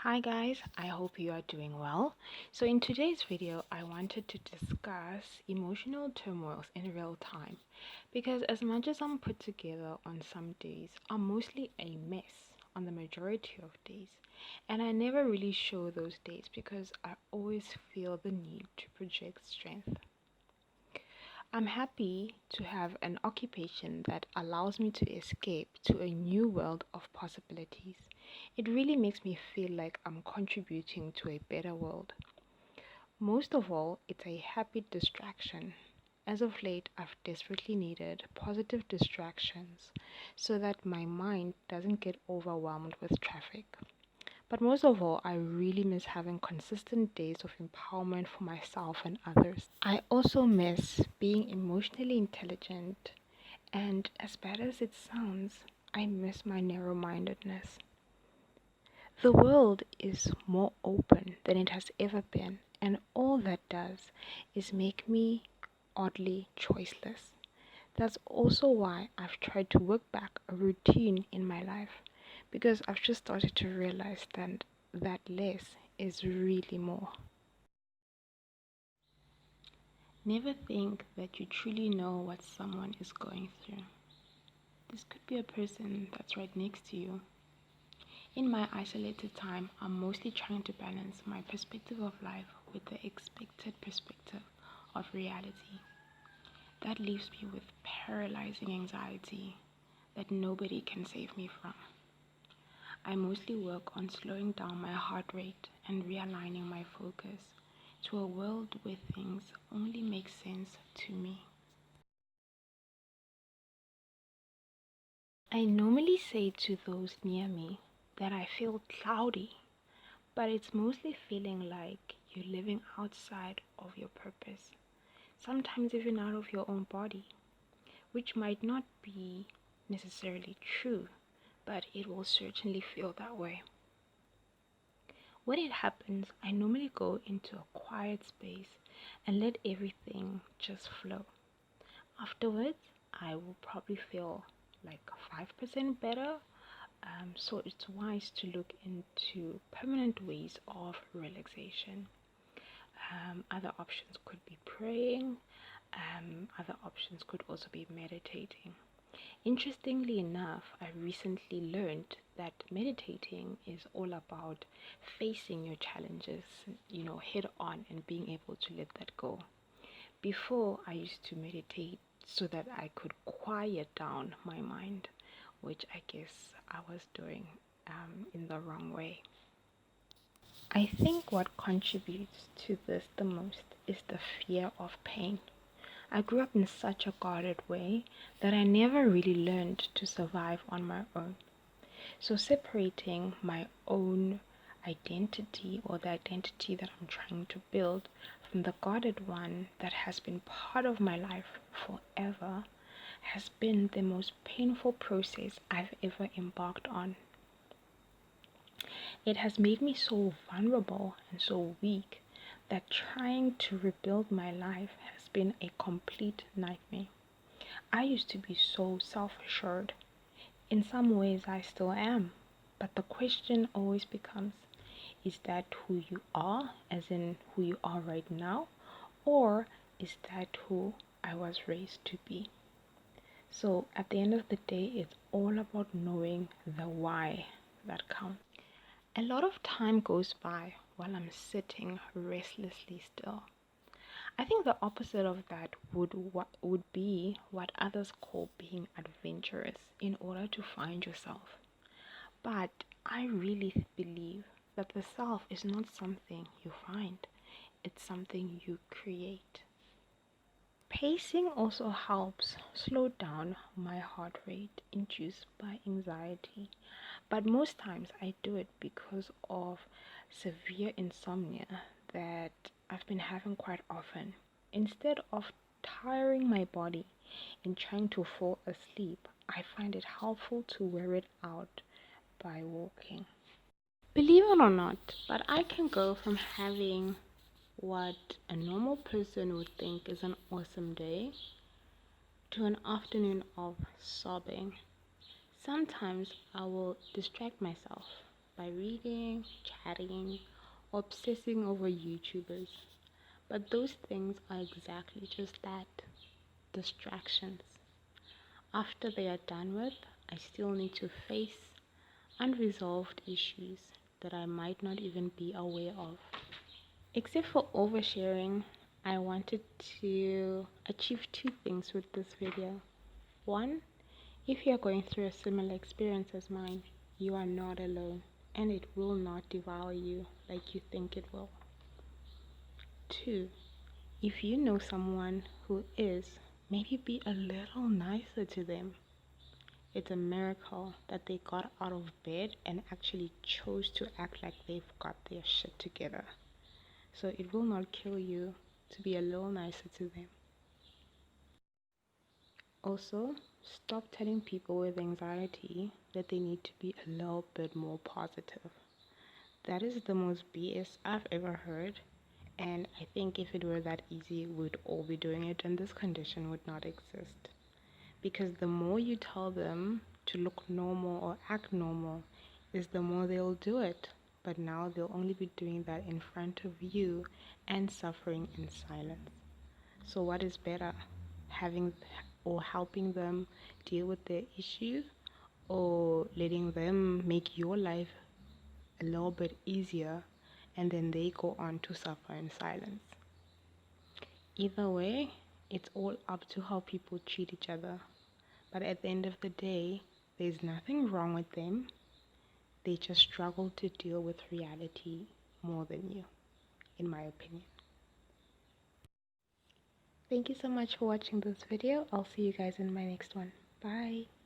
Hi guys, I hope you are doing well. So in today's video, I wanted to discuss emotional turmoils in real time because as much as I'm put together on some days, I'm mostly a mess on the majority of days. And I never really show those days because I always feel the need to project strength. I'm happy to have an occupation that allows me to escape to a new world of possibilities. It really makes me feel like I'm contributing to a better world. Most of all, it's a happy distraction. As of late, I've desperately needed positive distractions so that my mind doesn't get overwhelmed with traffic. But most of all, I really miss having consistent days of empowerment for myself and others. I also miss being emotionally intelligent, and as bad as it sounds, I miss my narrow mindedness. The world is more open than it has ever been, and all that does is make me oddly choiceless. That's also why I've tried to work back a routine in my life because I've just started to realize that less is really more. Never think that you truly know what someone is going through. This could be a person that's right next to you. In my isolated time, I'm mostly trying to balance my perspective of life with the expected perspective of reality. That leaves me with paralyzing anxiety that nobody can save me from. I mostly work on slowing down my heart rate and realigning my focus to a world where things only make sense to me. I normally say to those near me that I feel cloudy, but it's mostly feeling like you're living outside of your purpose, sometimes even out of your own body, which might not be necessarily true, but it will certainly feel that way. When it happens, I normally go into a quiet space and let everything just flow. Afterwards, I will probably feel like 5% better. So it's wise to look into permanent ways of relaxation. Other options could be praying. Other options could also be meditating. Interestingly enough, I recently learned that meditating is all about facing your challenges, head on and being able to let that go. Before, I used to meditate so that I could quiet down my mind, which I guess I was doing in the wrong way. I think what contributes to this the most is the fear of pain. I grew up in such a guarded way that I never really learned to survive on my own. So separating my own identity or the identity that I'm trying to build from the guarded one that has been part of my life forever has been the most painful process I've ever embarked on. It has made me so vulnerable and so weak that trying to rebuild my life has been a complete nightmare. I used to be so self-assured. In some ways, I still am. But the question always becomes, is that who you are, as in who you are right now? Or is that who I was raised to be? So at the end of the day, it's all about knowing the why that counts. A lot of time goes by while I'm sitting restlessly still. I think the opposite of that would be what others call being adventurous in order to find yourself. But I really believe that the self is not something you find, it's something you create. Pacing also helps slow down my heart rate induced by anxiety. But most times I do it because of severe insomnia that I've been having quite often. Instead of tiring my body and trying to fall asleep, I find it helpful to wear it out by walking. Believe it or not, but I can go from having what a normal person would think is an awesome day to an afternoon of sobbing. Sometimes I will distract myself by reading, chatting, or obsessing over YouTubers. But those things are exactly just that, distractions. After they are done with, I still need to face unresolved issues that I might not even be aware of. Except for oversharing, I wanted to achieve two things with this video. One, if you are going through a similar experience as mine, you are not alone and it will not devour you like you think it will. Two, if you know someone who is, maybe be a little nicer to them. It's a miracle that they got out of bed and actually chose to act like they've got their shit together. So it will not kill you to be a little nicer to them. Also, stop telling people with anxiety that they need to be a little bit more positive. That is the most BS I've ever heard, and I think if it were that easy, we'd all be doing it and this condition would not exist. Because the more you tell them to look normal or act normal, is the more they'll do it. But now they'll only be doing that in front of you and suffering in silence. So what is better? Having or helping them deal with their issue, or letting them make your life a little bit easier and then they go on to suffer in silence? Either way, it's all up to how people treat each other. But at the end of the day, there's nothing wrong with them. They just struggle to deal with reality more than you, in my opinion. Thank you so much for watching this video. I'll see you guys in my next one. Bye.